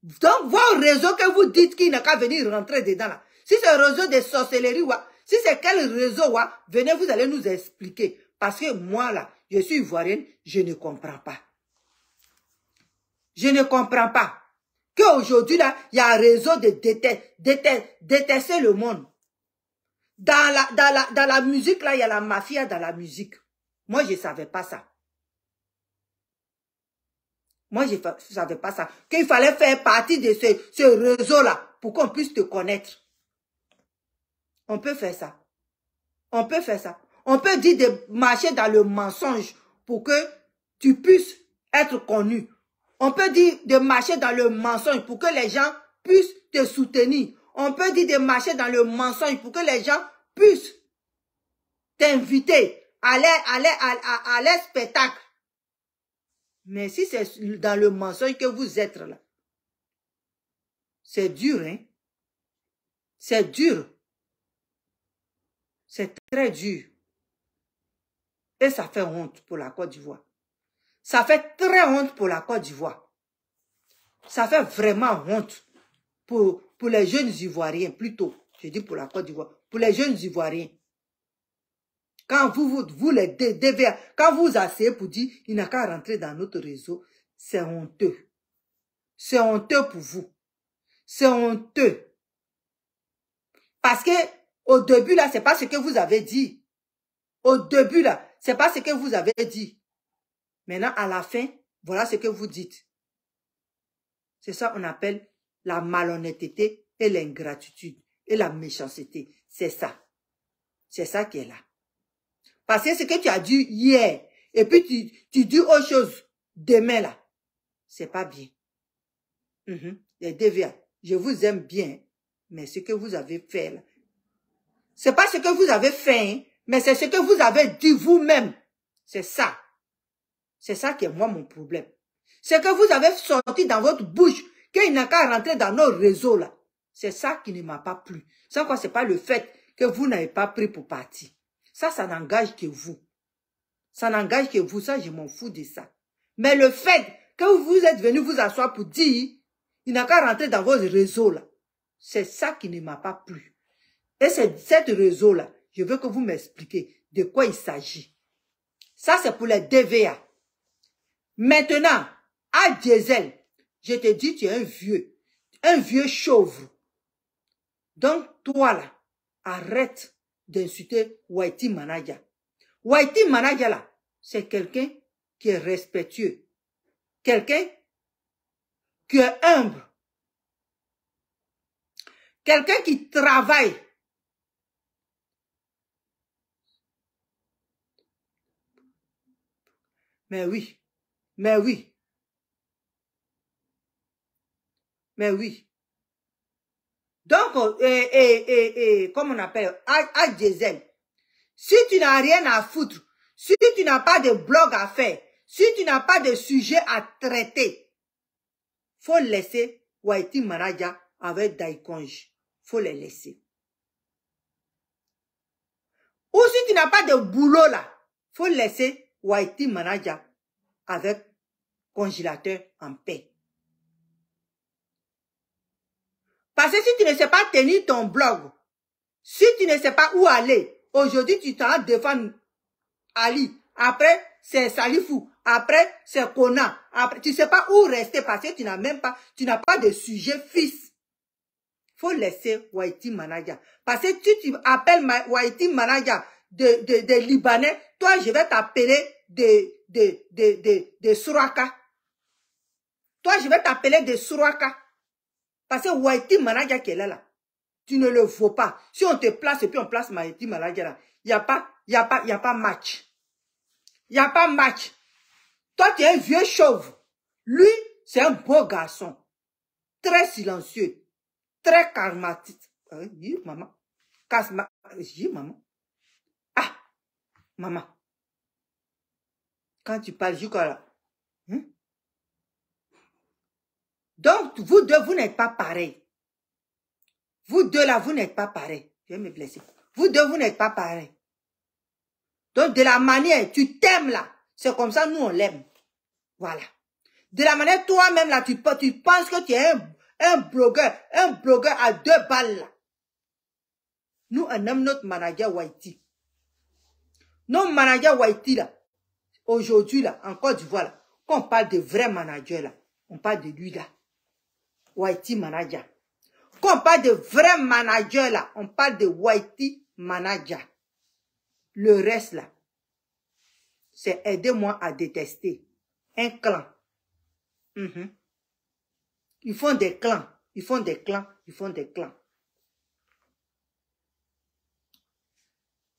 Donc, vos réseaux que vous dites qu'il n'a qu'à venir rentrer dedans là. Si c'est un réseau de sorcellerie, si c'est quel réseau, venez, vous allez nous expliquer. Parce que moi là, je suis ivoirienne, je ne comprends pas. Je ne comprends pas. Qu'aujourd'hui là, il y a un réseau de détester le monde. Dans la musique là, il y a la mafia dans la musique. Moi, je ne savais pas ça. Moi, je ne savais pas ça. Qu'il fallait faire partie de ce réseau-là pour qu'on puisse te connaître. On peut faire ça. On peut faire ça. On peut dire de marcher dans le mensonge pour que tu puisses être connu. On peut dire de marcher dans le mensonge pour que les gens puissent te soutenir. On peut dire de marcher dans le mensonge pour que les gens puissent t'inviter à leur spectacle. Mais si c'est dans le mensonge que vous êtes là, c'est dur, hein? C'est dur. C'est très dur. Et ça fait honte pour la Côte d'Ivoire. Ça fait très honte pour la Côte d'Ivoire. Ça fait vraiment honte pour les jeunes Ivoiriens, plutôt. Je dis pour la Côte d'Ivoire. Pour les jeunes Ivoiriens. Quand vous les DVA, quand vous asseyez pour dire, il n'a qu'à rentrer dans notre réseau, c'est honteux. C'est honteux pour vous. C'est honteux. Parce que, au début, là, c'est pas ce que vous avez dit. Au début, là, c'est pas ce que vous avez dit. Maintenant, à la fin, voilà ce que vous dites. C'est ça qu'on appelle la malhonnêteté et l'ingratitude et la méchanceté. C'est ça. C'est ça qui est là. Parce que ce que tu as dit hier, et puis tu dis autre chose demain là, c'est pas bien. Les DVA, je vous aime bien, mais ce que vous avez fait là, c'est pas ce que vous avez fait, hein, mais c'est ce que vous avez dit vous-même. C'est ça. C'est ça qui est moi mon problème. C'est que vous avez sorti dans votre bouche qu'il n'a qu'à rentrer dans nos réseaux là. C'est ça qui ne m'a pas plu. C'est quoi, c'est pas le fait que vous n'avez pas pris pour partir. Ça n'engage que vous. Ça n'engage que vous, ça je m'en fous de ça. Mais le fait que vous êtes venu vous asseoir pour dire, il n'a qu'à rentrer dans vos réseaux là. C'est ça qui ne m'a pas plu. Et c'est cette réseau là, je veux que vous m'expliquiez de quoi il s'agit. Ça c'est pour les DVA. Maintenant, à Diesel, je te dis, tu es un vieux chauve. Donc, toi là, arrête d'insulter Whitey Manager. Whitey Manager là, c'est quelqu'un qui est respectueux. Quelqu'un qui est humble. Quelqu'un qui travaille. Mais oui. Mais oui. Mais oui. Donc, comme on appelle, à Diesel, si tu n'as rien à foutre, si tu n'as pas de blog à faire, si tu n'as pas de sujet à traiter, faut laisser Whitey Manager avec Daikonj. Faut les laisser. Ou si tu n'as pas de boulot là, faut laisser Whitey Manager avec congélateur en paix. Parce que si tu ne sais pas tenir ton blog, si tu ne sais pas où aller, aujourd'hui tu t'en défends Ali, après c'est Salifou, après c'est Kona, après tu ne sais pas où rester parce que tu n'as pas de sujet fixe. Faut laisser Whitey Manager. Parce que tu appelles Whitey Manager de Libanais, toi je vais t'appeler de Suraka. Toi je vais t'appeler de Suraka. Parce que Whitey Manager qui est là, tu ne le vaux pas. Si on te place et puis on place Whitey Manager là, il n'y a pas match. Il n'y a pas match. Toi, tu es un vieux chauve. Lui, c'est un beau garçon. Très silencieux. Très charismatique. Maman. Maman. Ah, maman. Quand tu parles, je crois là. Donc, vous deux, vous n'êtes pas pareils. Vous deux là, vous n'êtes pas pareils. Je vais me blesser. Vous deux, vous n'êtes pas pareils. Donc, de la manière, tu t'aimes là. C'est comme ça, nous, on l'aime. Voilà. De la manière, toi-même là, tu penses que tu es un blogueur à 2 balles là. Nous, on aime notre manager Whitey. Notre manager Whitey là, aujourd'hui là, en Côte d'Ivoire là, quand on parle de vrai manager là, on parle de lui là. Whitey Manager. Quand on parle de vrai manager là, on parle de Whitey Manager. Le reste là, c'est aidez-moi à détester. Un clan. Ils font des clans. Ils font des clans. Ils font des clans.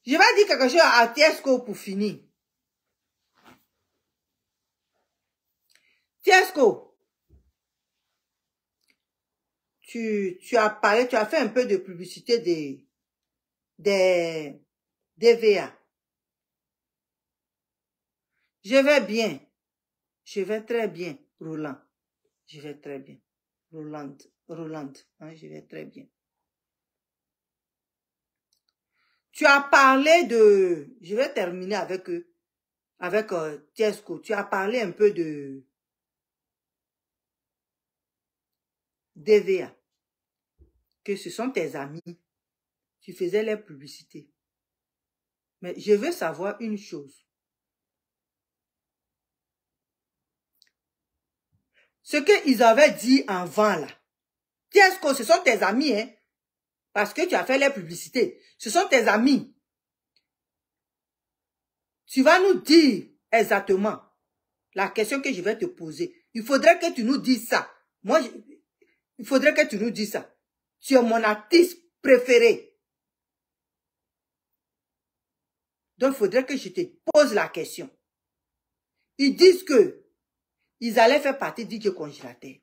Je vais dire quelque chose à Tiesco pour finir. Tiesco, tu as parlé, tu as fait un peu de publicité des DVA. Je vais bien. Je vais très bien, Roland. Je vais très bien. Roland, hein, je vais très bien. Tu as parlé de... Je vais terminer avec Tiesco. Tu as parlé un peu de DVA. Que ce sont tes amis. Tu faisais les publicités. Mais je veux savoir une chose. Ce qu'ils avaient dit avant là, Tiesco, ce sont tes amis, hein, parce que tu as fait les publicités. Ce sont tes amis. Tu vas nous dire exactement la question que je vais te poser. Il faudrait que tu nous dises ça. Moi, il faudrait que tu nous dises ça. Tu es mon artiste préféré. Donc, il faudrait que je te pose la question. Ils disent que ils allaient faire partie du DJ Congélateur.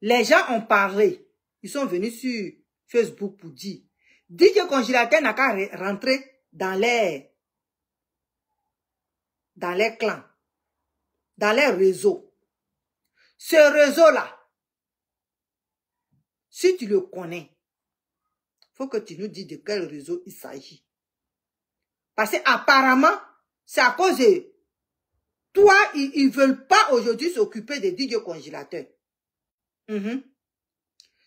Les gens ont parlé. Ils sont venus sur Facebook pour dire DJ Congélateur n'a qu'à rentrer dans les clans, dans les réseaux. Ce réseau-là, si tu le connais, il faut que tu nous dises de quel réseau il s'agit. Parce qu'apparemment, c'est à cause de toi, ils ne veulent pas aujourd'hui s'occuper des DJ Congélateurs.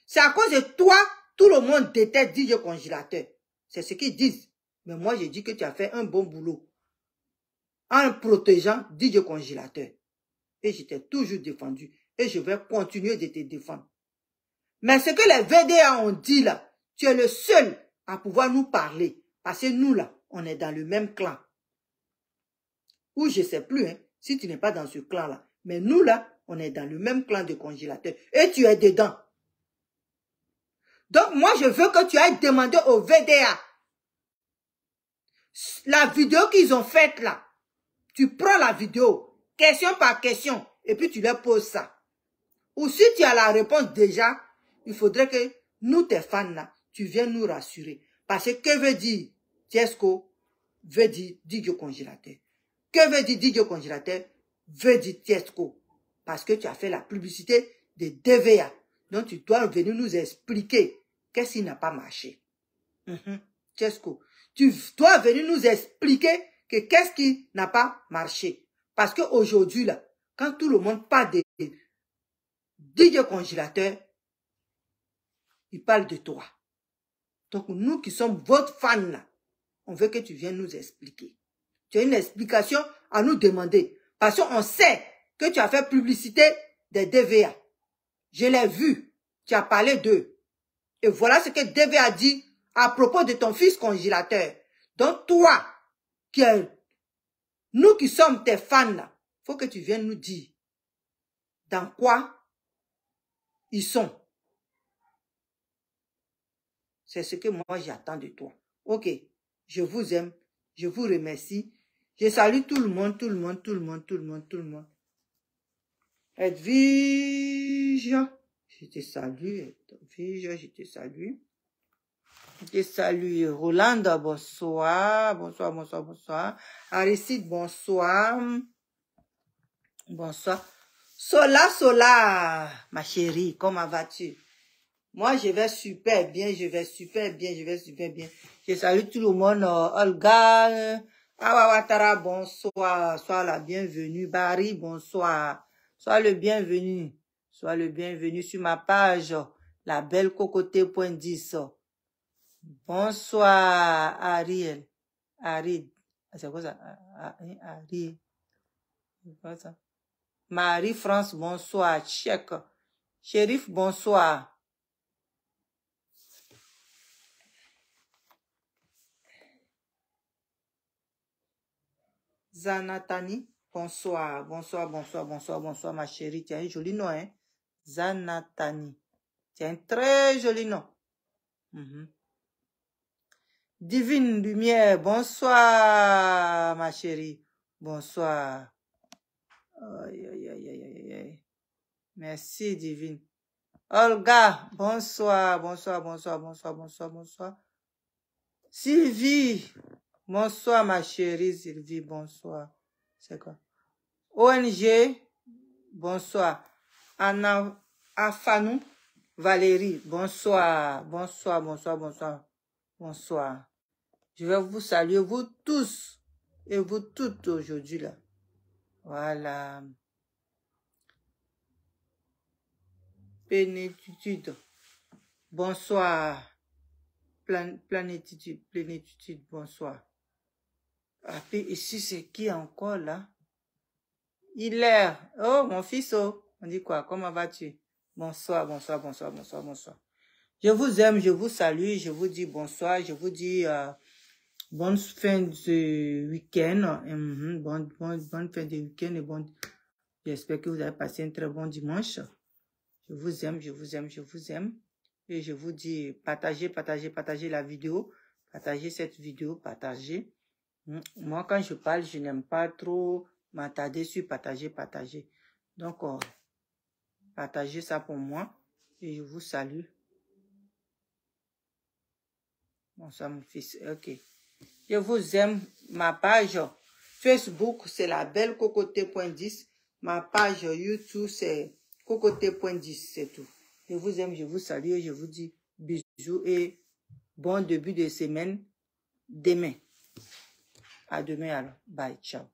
C'est à cause de toi, tout le monde déteste DJ Congélateur. C'est ce qu'ils disent. Mais moi, je dis que tu as fait un bon boulot en protégeant DJ Congélateur. Et je t'ai toujours défendu. Et je vais continuer de te défendre. Mais ce que les VDA ont dit là, tu es le seul à pouvoir nous parler. Parce que nous là, on est dans le même clan. Ou je ne sais plus, hein, si tu n'es pas dans ce clan là. Mais nous là, on est dans le même clan de Congélateur. Et tu es dedans. Donc moi, je veux que tu ailles demander au VDA. La vidéo qu'ils ont faite là. Tu prends la vidéo, question par question, et puis tu leur poses ça. Ou si tu as la réponse déjà, il faudrait que nous, tes fans là, tu viennes nous rassurer. Parce que veut dire Tiesco, veut dire DJ Congélateur. Que veut dire DJ Congélateur, veut dire Tiesco. Parce que tu as fait la publicité de DVA. Donc tu dois venir nous expliquer qu'est-ce qui n'a pas marché. Tiesco, tu dois venir nous expliquer que qu'est-ce qui n'a pas marché. Parce qu'aujourd'hui, là, quand tout le monde parle de DJ Congélateur, il parle de toi. Donc, nous qui sommes votre fan, là, on veut que tu viennes nous expliquer. Tu as une explication à nous demander. Parce qu'on sait que tu as fait publicité des DVA. Je l'ai vu. Tu as parlé d'eux. Et voilà ce que DVA dit à propos de ton fils Congélateur. Donc, toi, nous qui sommes tes fans, il faut que tu viennes nous dire dans quoi ils sont. C'est ce que moi j'attends de toi. Ok, je vous aime, je vous remercie. Je salue tout le monde, tout le monde, tout le monde, tout le monde, tout le monde. Edwige, je te salue. Edwige, je te salue. Je te salue. Rolanda, bonsoir. Bonsoir, bonsoir, bonsoir. Aristide, bonsoir. Bonsoir. Sola, ma chérie, comment vas-tu? Moi, je vais super bien, je vais super bien, je vais super bien. Je salue tout le monde. Olga, Awawatara, bonsoir. Sois la bienvenue. Barry, bonsoir. Sois le bienvenu. Sois le bienvenu sur ma page. La belle cocoté.10. Bonsoir, Ariel. Arid. C'est quoi ça? Ariel. C'est quoi ça? Marie-France, bonsoir. Tchèque. Shérif, bonsoir. Zanatani, bonsoir. Bonsoir, bonsoir, bonsoir, bonsoir, ma chérie. Tu as un joli nom, hein? Zanatani. Tu as un très joli nom. Divine Lumière, bonsoir, ma chérie. Bonsoir. Aïe, aïe, aïe, aïe, aïe, aïe. Merci, Divine. Olga, bonsoir, bonsoir, bonsoir, bonsoir, bonsoir, bonsoir. Sylvie, bonsoir, ma chérie Sylvie, bonsoir. C'est quoi? ONG, bonsoir. Anna Afanou, Valérie, bonsoir, bonsoir, bonsoir, bonsoir, bonsoir. Je vais vous saluer, vous tous et vous toutes aujourd'hui là. Voilà. Plénitude. Bonsoir. Plénitude, bonsoir. Ah, puis ici, c'est qui encore là? Hilaire. Oh, mon fils, oh. On dit quoi? Comment vas-tu? Bonsoir, bonsoir, bonsoir, bonsoir, bonsoir. Je vous aime, je vous salue, je vous dis bonsoir, je vous dis bonne fin de week-end. Bonne fin de week-end et bon. J'espère que vous avez passé un très bon dimanche. Je vous aime, je vous aime, je vous aime. Et je vous dis partagez, partagez, partagez la vidéo. Partagez cette vidéo, partagez. Moi, quand je parle, je n'aime pas trop m'attarder sur partager, partager. Donc, partagez ça pour moi. Et je vous salue. Bonsoir, mon fils. Ok. Je vous aime. Ma page Facebook, c'est la belle cocoté.10. Ma page YouTube, c'est cocoté.10. C'est tout. Je vous aime, je vous salue. Je vous dis bisous et bon début de semaine demain. À demain alors. Bye. Ciao.